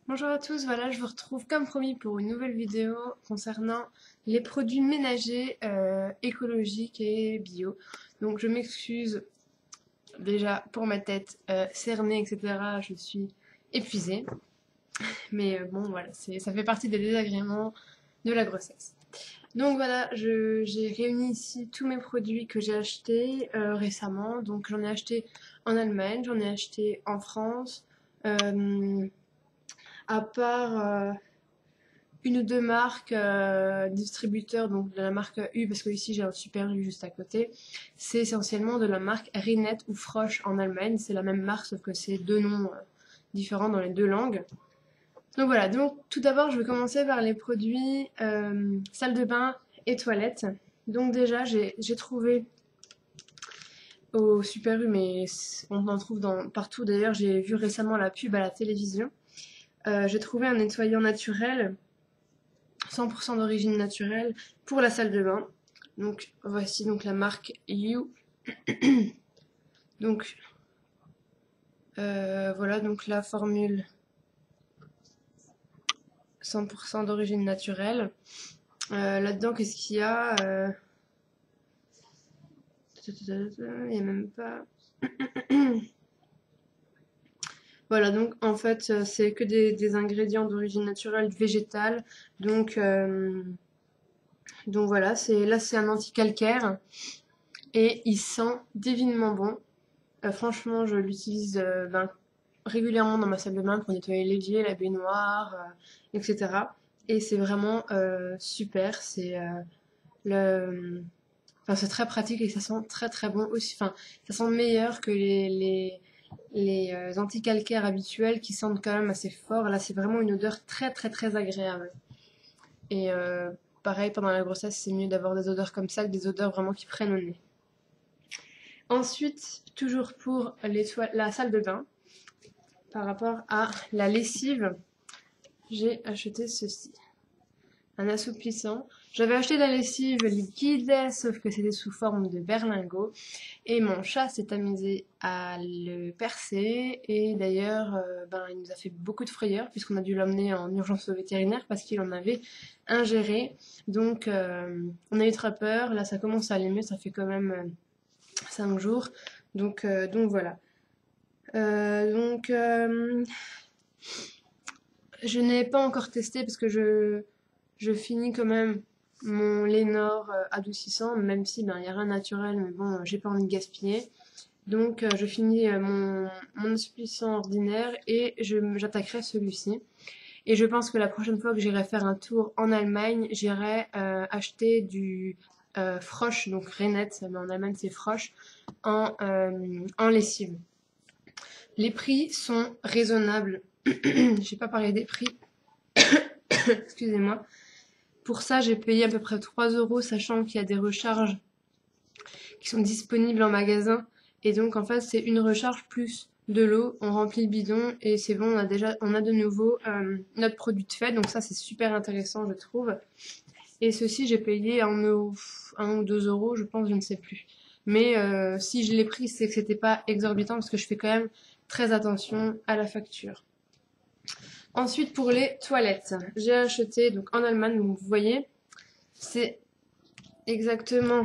Bonjour à tous, voilà, je vous retrouve comme promis pour une nouvelle vidéo concernant les produits ménagers écologiques et bio. Donc je m'excuse déjà pour ma tête cernée, etc. Je suis épuisée, mais bon voilà, ça fait partie des désagréments de la grossesse. Donc voilà, j'ai réuni ici tous mes produits que j'ai achetés récemment. Donc j'en ai acheté en Allemagne, j'en ai acheté en France. Euh, à part une ou deux marques distributeurs, donc de la marque U, parce que ici j'ai un Super U juste à côté. C'est essentiellement de la marque Rinet ou Frosch en Allemagne. C'est la même marque, sauf que c'est deux noms différents dans les deux langues. Donc voilà, donc tout d'abord je vais commencer par les produits salle de bain et toilettes. Donc déjà j'ai trouvé au Super U, mais on en trouve partout. D'ailleurs j'ai vu récemment la pub à la télévision. J'ai trouvé un nettoyant naturel 100% d'origine naturelle pour la salle de bain. Donc voici donc la marque You. Donc voilà donc la formule 100% d'origine naturelle. Là-dedans, qu'est-ce qu'il y a Il n'y a même pas. Voilà, donc en fait, c'est que des ingrédients d'origine naturelle végétale. Donc, donc voilà, là c'est un anti-calcaire et il sent divinement bon. Franchement, je l'utilise régulièrement dans ma salle de bain pour nettoyer l'évier, la baignoire, etc. Et c'est vraiment super. Le, enfin, c'est très pratique et ça sent très très bon aussi. Enfin, ça sent meilleur que les anti-calcaires habituels qui sentent quand même assez fort. Là, c'est vraiment une odeur très très très agréable. Et pareil, pendant la grossesse, c'est mieux d'avoir des odeurs comme ça que des odeurs vraiment qui prennent au nez. Ensuite, toujours pour la salle de bain, par rapport à la lessive, j'ai acheté ceci. Un assouplissant. J'avais acheté de la lessive liquide, sauf que c'était sous forme de berlingot. Et mon chat s'est amusé à le percer. Et d'ailleurs, il nous a fait beaucoup de frayeur, puisqu'on a dû l'emmener en urgence au vétérinaire parce qu'il en avait ingéré. Donc, on a eu très peur. Là, ça commence à aller mieux. Ça fait quand même 5 jours. Donc voilà. Je n'ai pas encore testé parce que je finis quand même mon Lénore adoucissant, même si il y a rien de naturel, mais bon, j'ai pas envie de gaspiller. Donc je finis mon assouplissant ordinaire et j'attaquerai celui-ci. Et je pense que la prochaine fois que j'irai faire un tour en Allemagne, j'irai acheter du Frosch, donc Renette, mais en Allemagne c'est Frosch, en lessive. Les prix sont raisonnables. J'ai pas parlé des prix, excusez-moi. Pour ça, j'ai payé à peu près 3 euros, sachant qu'il y a des recharges qui sont disponibles en magasin. Et donc, en fait, c'est une recharge plus de l'eau. On remplit le bidon et c'est bon, on a de nouveau notre produit de fait. Donc ça, c'est super intéressant, je trouve. Et ceci, j'ai payé 1 ou 2 euros, je pense, je ne sais plus. Mais si je l'ai pris, c'est que c'était pas exorbitant parce que je fais quand même très attention à la facture. Ensuite, pour les toilettes, j'ai acheté donc en Allemagne, donc vous voyez, c'est exactement,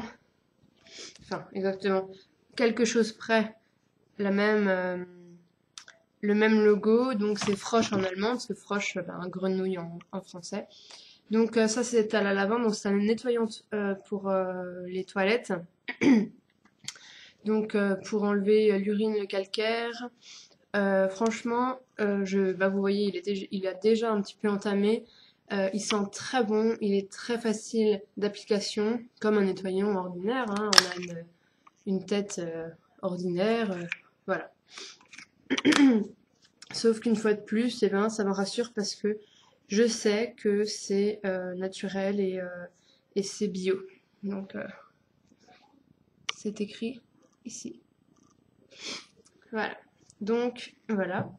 exactement, quelque chose près, la même, le même logo, donc c'est Frosch en allemand, parce que Frosch, un grenouille en français. Donc ça c'est à la lavande, donc c'est un nettoyant pour les toilettes, donc pour enlever l'urine, le calcaire. Franchement, vous voyez, il a déjà un petit peu entamé. Il sent très bon, il est très facile d'application, comme un nettoyant ordinaire, hein. On a une tête ordinaire, voilà. Sauf qu'une fois de plus, eh ben, ça me rassure parce que je sais que c'est naturel et c'est bio. Donc, c'est écrit ici. Voilà. Donc, voilà.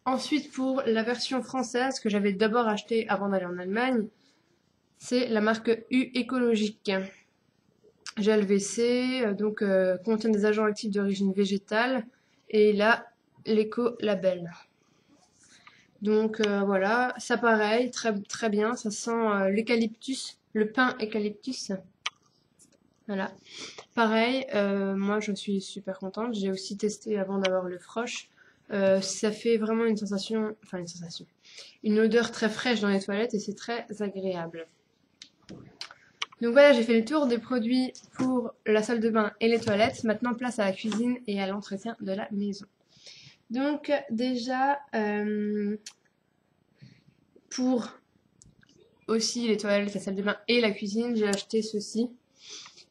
Ensuite, pour la version française que j'avais d'abord achetée avant d'aller en Allemagne, c'est la marque U écologique. GLVC, donc contient des agents actifs d'origine végétale et il a l'éco-label. Donc voilà, ça pareil, très bien, ça sent l'eucalyptus, le pin eucalyptus. Voilà. Pareil, moi je suis super contente. J'ai aussi testé avant d'avoir le frosh. Ça fait vraiment une sensation, enfin une sensation, une odeur très fraîche dans les toilettes et c'est très agréable. Donc voilà, j'ai fait le tour des produits pour la salle de bain et les toilettes. Maintenant, place à la cuisine et à l'entretien de la maison. Donc déjà, pour aussi les toilettes, la salle de bain et la cuisine, j'ai acheté ceci.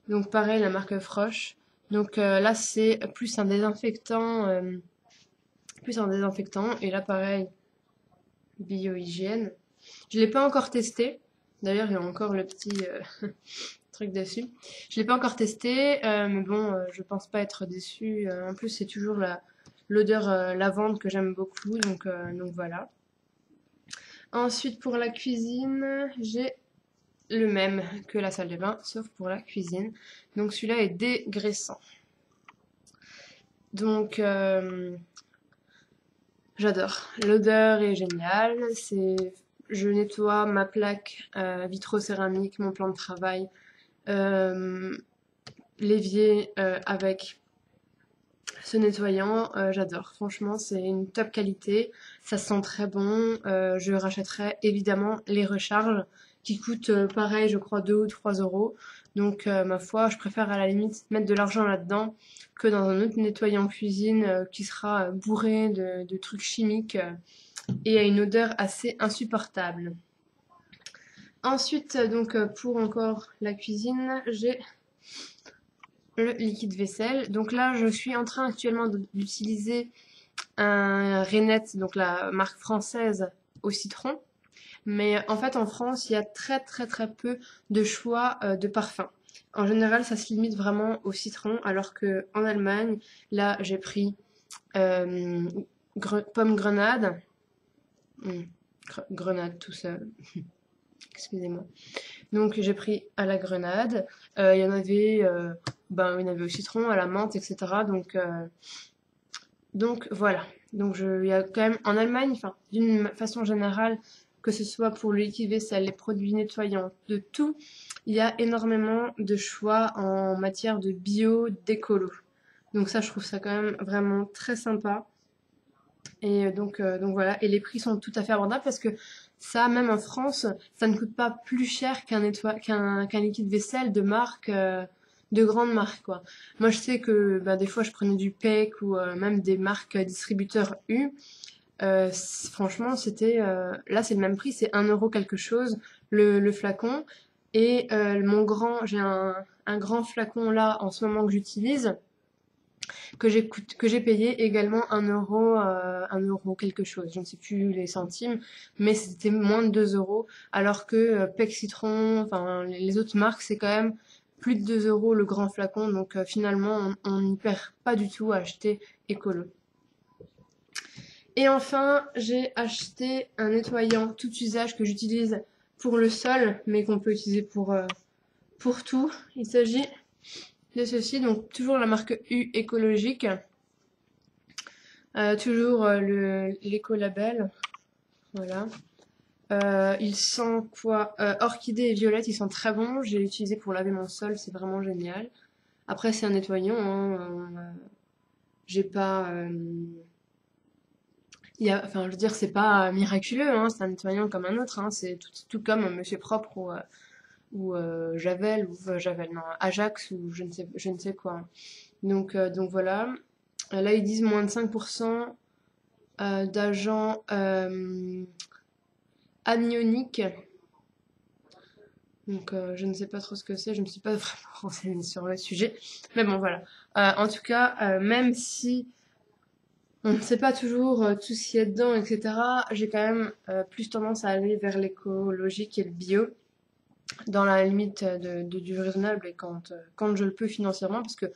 Donc pareil, la marque Frosh. Donc là, c'est plus un désinfectant, Et là, pareil, bio-hygiène. Je l'ai pas encore testé. D'ailleurs, il y a encore le petit truc dessus. Je l'ai pas encore testé, mais bon, je pense pas être déçue. En plus, c'est toujours l'odeur lavande que j'aime beaucoup, donc voilà. Ensuite, pour la cuisine, j'ai le même que la salle de bain, sauf pour la cuisine. Donc celui-là est dégraissant. Donc j'adore. L'odeur est géniale. Je nettoie ma plaque vitrocéramique, mon plan de travail, l'évier avec ce nettoyant. J'adore. Franchement, c'est une top qualité. Ça sent très bon. Je rachèterai évidemment les recharges qui coûtent pareil, je crois 2 ou 3 euros. Donc ma foi, je préfère à la limite mettre de l'argent là-dedans que dans un autre nettoyant cuisine qui sera bourré de trucs chimiques et a une odeur assez insupportable. Ensuite, donc pour encore la cuisine, j'ai le liquide vaisselle. Donc là, je suis en train actuellement d'utiliser un Renette, donc la marque française au citron. Mais en fait, en France, il y a très peu de choix de parfums. En général, ça se limite vraiment au citron, alors que en Allemagne, là, j'ai pris euh, pomme grenade, grenade tout seul, excusez-moi. Donc j'ai pris à la grenade. Il y en avait, il y en avait au citron, à la menthe, etc. Donc voilà. Donc il y a quand même en Allemagne, enfin d'une façon générale, que ce soit pour le liquide vaisselle, les produits nettoyants, de tout, il y a énormément de choix en matière de bio, d'écolo. Donc ça, je trouve ça quand même vraiment très sympa. Et donc voilà, et les prix sont tout à fait abordables parce que ça, même en France, ça ne coûte pas plus cher qu'un liquide vaisselle de marque, de grande marque, quoi. Moi, je sais que des fois, je prenais du PEC ou même des marques distributeurs U. Franchement, là, c'est le même prix, c'est 1 euro quelque chose le flacon. Et j'ai un grand flacon là en ce moment que j'utilise que j'ai payé également 1 euro quelque chose, je ne sais plus les centimes, mais c'était moins de 2 euros, alors que Pec Citron, enfin les autres marques, c'est quand même plus de 2 euros le grand flacon, donc finalement on n'y perd pas du tout à acheter écolo. Et enfin, j'ai acheté un nettoyant tout usage que j'utilise pour le sol, mais qu'on peut utiliser pour tout. Il s'agit de ceci, donc toujours la marque U écologique. Toujours l'écolabel, voilà. Il sent quoi? Orchidée et violette, ils sont très bons. J'ai utilisé pour laver mon sol, c'est vraiment génial. Après, c'est un nettoyant, hein, j'ai pas, enfin, je veux dire, c'est pas miraculeux, hein, c'est un nettoyant comme un autre, hein, c'est tout comme Monsieur Propre ou Javel non, Ajax ou je ne sais quoi. Donc voilà. Là, ils disent moins de 5% d'agents anioniques. Donc je ne sais pas trop ce que c'est, je ne me suis pas vraiment renseignée sur le sujet. Mais bon, voilà. En tout cas, même si on ne sait pas toujours tout ce qu'il y a dedans, etc., j'ai quand même plus tendance à aller vers l'écologique et le bio, dans la limite du raisonnable et quand je le peux financièrement, parce que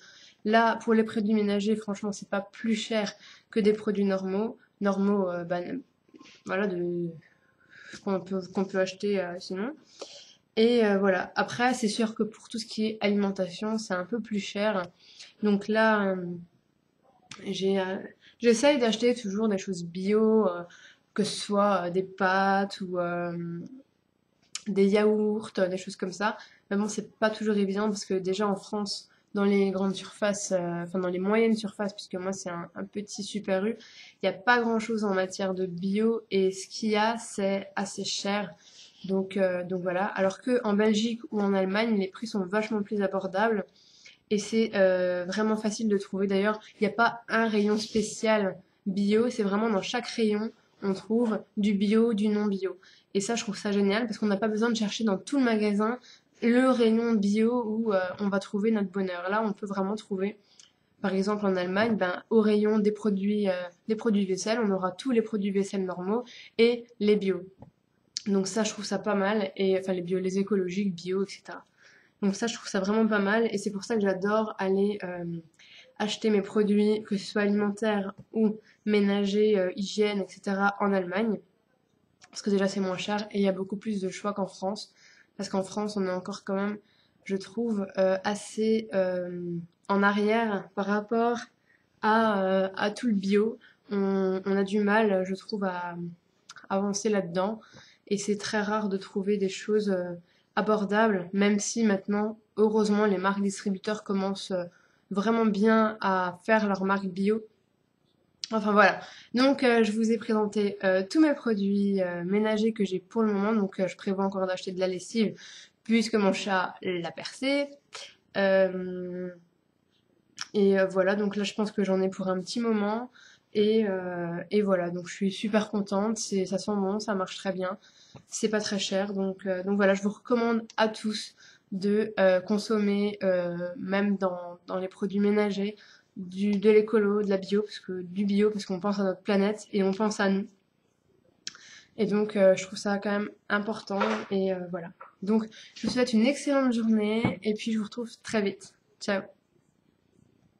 là, pour les produits ménagers, franchement, c'est pas plus cher que des produits normaux, voilà, qu'on peut acheter sinon. Et voilà. Après, c'est sûr que pour tout ce qui est alimentation, c'est un peu plus cher. Donc là, j'ai, j'essaye d'acheter toujours des choses bio, que ce soit des pâtes ou des yaourts, des choses comme ça. Mais bon, c'est pas toujours évident parce que déjà en France, dans les grandes surfaces, enfin dans les moyennes surfaces, puisque moi c'est un petit Super U, il n'y a pas grand-chose en matière de bio et ce qu'il y a, c'est assez cher. Donc voilà. Alors que en Belgique ou en Allemagne, les prix sont vachement plus abordables et c'est vraiment facile de trouver. D'ailleurs, il n'y a pas un rayon spécial bio, c'est vraiment dans chaque rayon, on trouve du bio, du non bio. Et ça, je trouve ça génial parce qu'on n'a pas besoin de chercher dans tout le magasin le rayon bio où on va trouver notre bonheur. Là, on peut vraiment trouver, par exemple en Allemagne, ben, au rayon des produits vaisselle, on aura tous les produits vaisselle normaux et les bio. Donc ça, je trouve ça pas mal. Et enfin, les bio, les écologiques, bio, etc. Donc ça, je trouve ça vraiment pas mal. Et c'est pour ça que j'adore aller acheter mes produits, que ce soit alimentaires ou ménagers, hygiène, etc. en Allemagne. Parce que déjà, c'est moins cher et il y a beaucoup plus de choix qu'en France. Parce qu'en France, on est encore quand même, je trouve, assez en arrière par rapport à tout le bio. On a du mal, je trouve, à avancer là-dedans. Et c'est très rare de trouver des choses abordables, même si maintenant, heureusement, les marques distributeurs commencent vraiment bien à faire leurs marques bio. Enfin voilà. Donc je vous ai présenté tous mes produits ménagers que j'ai pour le moment. Donc je prévois encore d'acheter de la lessive puisque mon chat l'a percé. Euh, voilà, donc là je pense que j'en ai pour un petit moment. Et voilà, donc je suis super contente. Ça sent bon, ça marche très bien. C'est pas très cher. Donc voilà, je vous recommande à tous de consommer, même dans les produits ménagers, de l'écolo, de la bio, du bio, parce qu'on pense à notre planète et on pense à nous. Et donc, je trouve ça quand même important. Et voilà. Donc, je vous souhaite une excellente journée et puis je vous retrouve très vite. Ciao!